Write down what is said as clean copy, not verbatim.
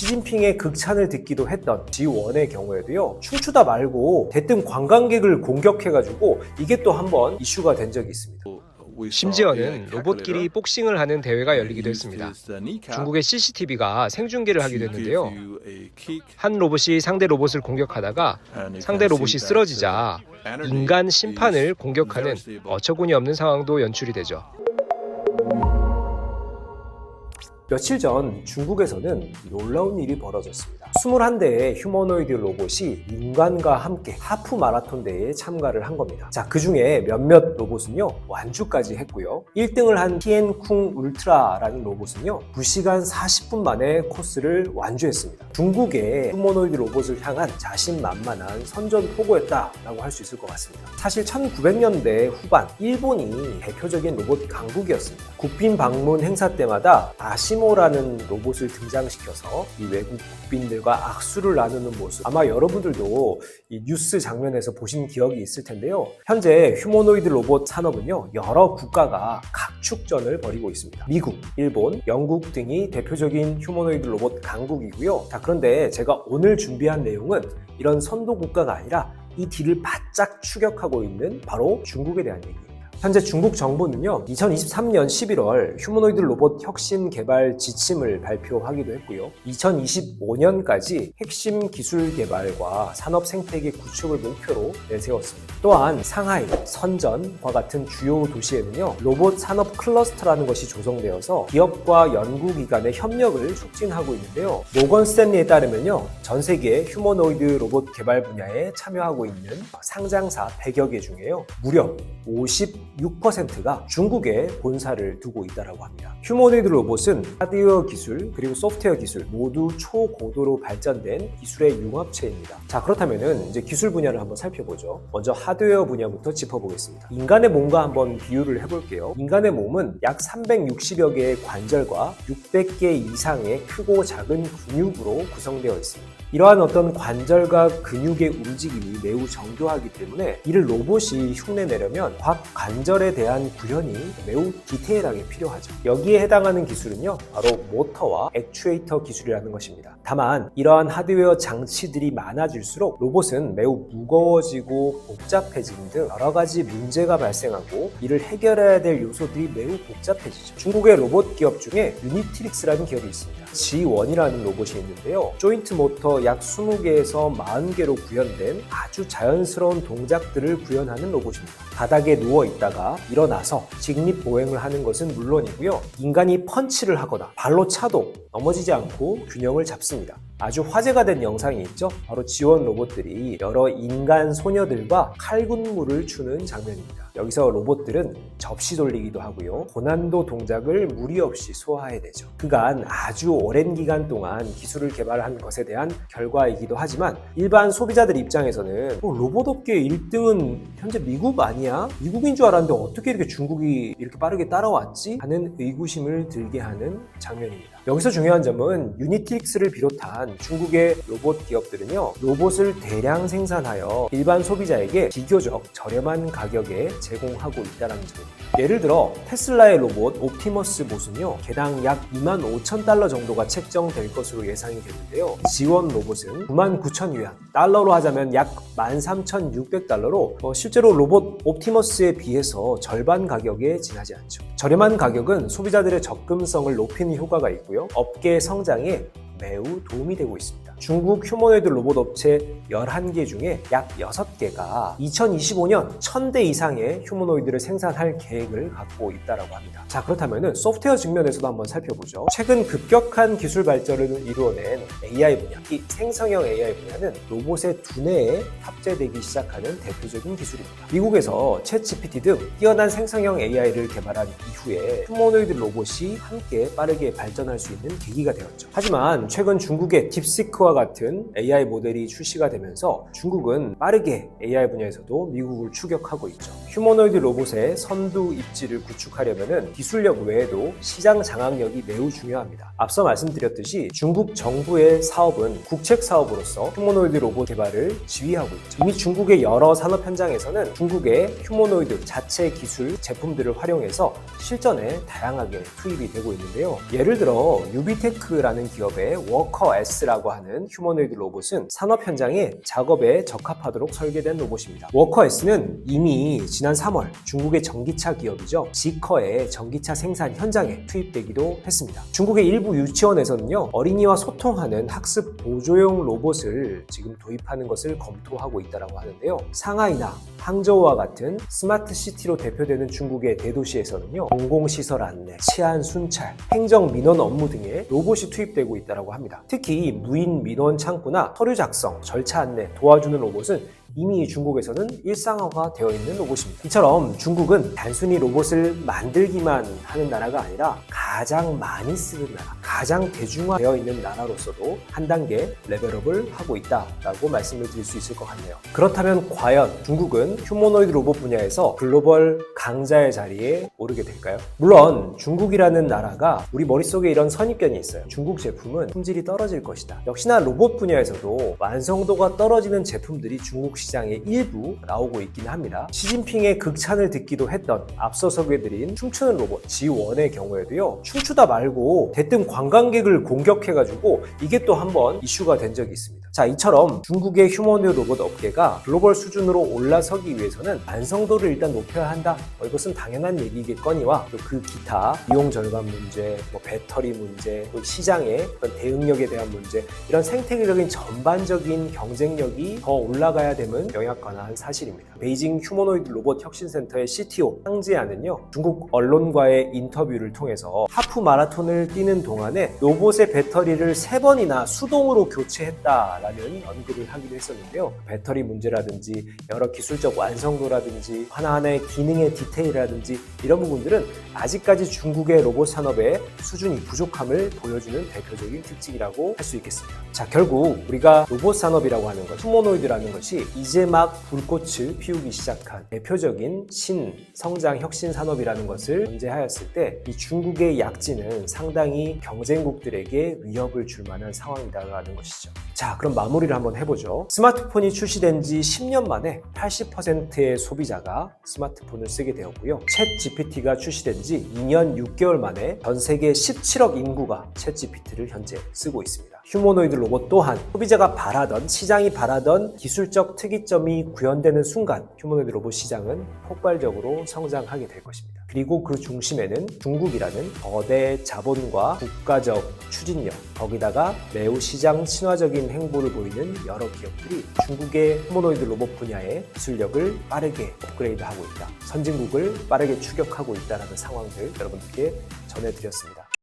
시진핑의 극찬을 듣기도 했던 G1의 경우에도요, 춤추다 말고 대뜸 관광객을 공격해가지고 이게 또 한번 이슈가 된 적이 있습니다. 심지어는 로봇끼리 복싱을 하는 대회가 열리기도 했습니다. 중국의 CCTV가 생중계를 하기도 했는데요. 한 로봇이 상대 로봇을 공격하다가 상대 로봇이 쓰러지자 인간 심판을 공격하는 어처구니 없는 상황도 연출이 되죠. 며칠 전 중국에서는 놀라운 일이 벌어졌습니다. 21대의 휴머노이드 로봇이 인간과 함께 하프 마라톤 대회에 참가를 한 겁니다. 자, 그 중에 몇몇 로봇은요, 완주까지 했고요. 1등을 한 티엔쿵 울트라라는 로봇은요, 2시간 40분 만에 코스를 완주했습니다. 중국의 휴머노이드 로봇을 향한 자신만만한 선전포고였다라고 할 수 있을 것 같습니다. 사실 1900년대 후반 일본이 대표적인 로봇 강국이었습니다. 국빈 방문 행사 때마다 아시모라는 로봇을 등장시켜서 이 외국 국빈들과 악수를 나누는 모습, 아마 여러분들도 이 뉴스 장면에서 보신 기억이 있을 텐데요. 현재 휴머노이드 로봇 산업은요, 여러 국가가 각축전을 벌이고 있습니다. 미국, 일본, 영국 등이 대표적인 휴머노이드 로봇 강국이고요. 자, 그런데 제가 오늘 준비한 내용은 이런 선도 국가가 아니라 이 뒤를 바짝 추격하고 있는 바로 중국에 대한 얘기입니다. 현재 중국 정부는요, 2023년 11월 휴머노이드 로봇 혁신 개발 지침을 발표하기도 했고요. 2025년까지 핵심 기술 개발과 산업 생태계 구축을 목표로 내세웠습니다. 또한 상하이, 선전과 같은 주요 도시에는요, 로봇 산업 클러스터라는 것이 조성되어서 기업과 연구기관의 협력을 촉진하고 있는데요. 모건 스탠리에 따르면요, 전 세계 휴머노이드 로봇 개발 분야에 참여하고 있는 상장사 100여 개 중에요, 무려 56%가 중국에 본사를 두고 있다고 합니다. 휴머노이드 로봇은 하드웨어 기술 그리고 소프트웨어 기술 모두 초고도로 발전된 기술의 융합체입니다. 자, 그렇다면은 이제 기술 분야를 한번 살펴보죠. 먼저 하드웨어 분야부터 짚어보겠습니다. 인간의 몸과 한번 비유를 해볼게요. 인간의 몸은 약 360여 개의 관절과 600개 이상의 크고 작은 근육으로 구성되어 있습니다. 이러한 어떤 관절과 근육의 움직임이 매우 정교하기 때문에 이를 로봇이 흉내내려면 각 관절에 대한 구현이 매우 디테일하게 필요하죠. 여기에 해당하는 기술은요, 바로 모터와 액추에이터 기술이라는 것입니다. 다만 이러한 하드웨어 장치들이 많아질수록 로봇은 매우 무거워지고 복잡해지는 등 여러 가지 문제가 발생하고 이를 해결해야 될 요소들이 매우 복잡해지죠. 중국의 로봇 기업 중에 유니트릭스라는 기업이 있습니다. G1이라는 로봇이 있는데요, 조인트 모터 약 20개에서 40개로 구현된 아주 자연스러운 동작들을 구현하는 로봇입니다. 바닥에 누워 있다가 일어나서 직립보행을 하는 것은 물론이고요, 인간이 펀치를 하거나 발로 차도 넘어지지 않고 균형을 잡습니다. 아주 화제가 된 영상이 있죠. 바로 G1 로봇들이 여러 인간 소녀들과 칼군무를 추는 장면입니다. 여기서 로봇들은 접시 돌리기도 하고요, 고난도 동작을 무리 없이 소화해내죠. 그간 아주 오랜 기간 동안 기술을 개발한 것에 대한 결과이기도 하지만 일반 소비자들 입장에서는 로봇 업계 1등은 현재 미국 아니야? 미국인 줄 알았는데 어떻게 이렇게 중국이 이렇게 빠르게 따라왔지? 하는 의구심을 들게 하는 장면입니다. 여기서 중요한 점은 유니트릭스를 비롯한 중국의 로봇 기업들은요, 로봇을 대량 생산하여 일반 소비자에게 비교적 저렴한 가격에 제공하고 있다는 점입니다. 예를 들어 테슬라의 로봇 옵티머스 봇은요, 개당 약 25,000달러 정도가 책정될 것으로 예상이 되는데요, G1 로봇은 99,000위안, 달러로 하자면 약 13,600달러로 실제로 로봇 옵티머스에 비해서 절반 가격에 지나지 않죠. 저렴한 가격은 소비자들의 접근성을 높이는 효과가 있고요, 업계의 성장에 매우 도움이 되고 있습니다. 중국 휴머노이드 로봇 업체 11개 중에 약 6개가 2025년 1000대 이상의 휴머노이드를 생산할 계획을 갖고 있다고 합니다. 자, 그렇다면 소프트웨어 측면에서도 한번 살펴보죠. 최근 급격한 기술 발전을 이루어낸 AI 분야, 이 생성형 AI 분야는 로봇의 두뇌에 탑재되기 시작하는 대표적인 기술입니다. 미국에서 챗GPT 등 뛰어난 생성형 AI를 개발한 이후에 휴머노이드 로봇이 함께 빠르게 발전할 수 있는 계기가 되었죠. 하지만 최근 중국의 딥시크와 같은 AI 모델이 출시가 되면서 중국은 빠르게 AI 분야에서도 미국을 추격하고 있죠. 휴머노이드 로봇의 선두 입지를 구축하려면 기술력 외에도 시장 장악력이 매우 중요합니다. 앞서 말씀드렸듯이 중국 정부의 사업은 국책 사업으로서 휴머노이드 로봇 개발을 지휘하고 있죠. 이미 중국의 여러 산업 현장에서는 중국의 휴머노이드 자체 기술 제품들을 활용해서 실전에 다양하게 투입이 되고 있는데요. 예를 들어 유비테크라는 기업의 워커 S라고 하는 휴머노이드 로봇은 산업 현장에 작업에 적합하도록 설계된 로봇입니다. 워커 S는 이미 지난 3월 중국의 전기차 기업이죠. 지커의 전기차 생산 현장에 투입되기도 했습니다. 중국의 일부 유치원에서는요, 어린이와 소통하는 학습 보조용 로봇을 지금 도입하는 것을 검토하고 있다고 하는데요. 상하이나 항저우와 같은 스마트 시티로 대표되는 중국의 대도시에서는요, 공공시설 안내, 치안 순찰, 행정 민원 업무 등의 로봇이 투입되고 있다고 합니다. 특히 무인 민원 창구나 서류 작성, 절차 안내 도와주는 로봇은 이미 중국에서는 일상화가 되어 있는 로봇입니다. 이처럼 중국은 단순히 로봇을 만들기만 하는 나라가 아니라 가장 많이 쓰는 나라, 가장 대중화되어 있는 나라로서도 한 단계 레벨업을 하고 있다라고 말씀을 드릴 수 있을 것 같네요. 그렇다면 과연 중국은 휴머노이드 로봇 분야에서 글로벌 강자의 자리에 오르게 될까요? 물론 중국이라는 나라가 우리 머릿속에 이런 선입견이 있어요. 중국 제품은 품질이 떨어질 것이다. 역시나 로봇 분야에서도 완성도가 떨어지는 제품들이 중국 시장에 일부 나오고 있긴 합니다. 시진핑의 극찬을 듣기도 했던 앞서 소개해드린 춤추는 로봇 G1의 경우에도요, 춤추다 말고 대뜸 관광객을 공격해가지고 이게 또 한번 이슈가 된 적이 있습니다. 자, 이처럼 중국의 휴머노이드 로봇 업계가 글로벌 수준으로 올라서기 위해서는 완성도를 일단 높여야 한다. 이것은 당연한 얘기겠거니와 또 그 기타 비용 절감 문제, 배터리 문제, 또 시장의 어떤 대응력에 대한 문제, 이런 생태계적인 전반적인 경쟁력이 더 올라가야 됨은 명확한 사실입니다. 베이징 휴머노이드 로봇 혁신센터의 CTO 황지아는요, 중국 언론과의 인터뷰를 통해서 하프 마라톤을 뛰는 동안에 로봇의 배터리를 3번이나 수동으로 교체했다 라는 언급을 하기도 했었는데요. 배터리 문제라든지 여러 기술적 완성도라든지 하나하나의 기능의 디테일이라든지 이런 부분들은 아직까지 중국의 로봇 산업의 수준이 부족함을 보여주는 대표적인 특징이라고 할 수 있겠습니다. 자, 결국 우리가 로봇 산업이라고 하는 것, 휴머노이드라는 것이 이제 막 불꽃을 피우기 시작한 대표적인 성장 혁신 산업이라는 것을 전제하였을 때 이 중국의 약진은 상당히 경쟁국들에게 위협을 줄 만한 상황이다라는 것이죠. 자, 그럼 마무리를 한번 해보죠. 스마트폰이 출시된 지 10년 만에 80%의 소비자가 스마트폰을 쓰게 되었고요. 챗 GPT가 출시된 지 2년 6개월 만에 전 세계 17억 인구가 챗 GPT를 현재 쓰고 있습니다. 휴머노이드 로봇 또한 소비자가 바라던, 시장이 바라던 기술적 특이점이 구현되는 순간 휴머노이드 로봇 시장은 폭발적으로 성장하게 될 것입니다. 그리고 그 중심에는 중국이라는 거대 자본과 국가적 추진력, 거기다가 매우 시장 친화적인 행보를 보이는 여러 기업들이 중국의 휴머노이드 로봇 분야의 기술력을 빠르게 업그레이드하고 있다. 선진국을 빠르게 추격하고 있다는 상황들 여러분들께 전해드렸습니다.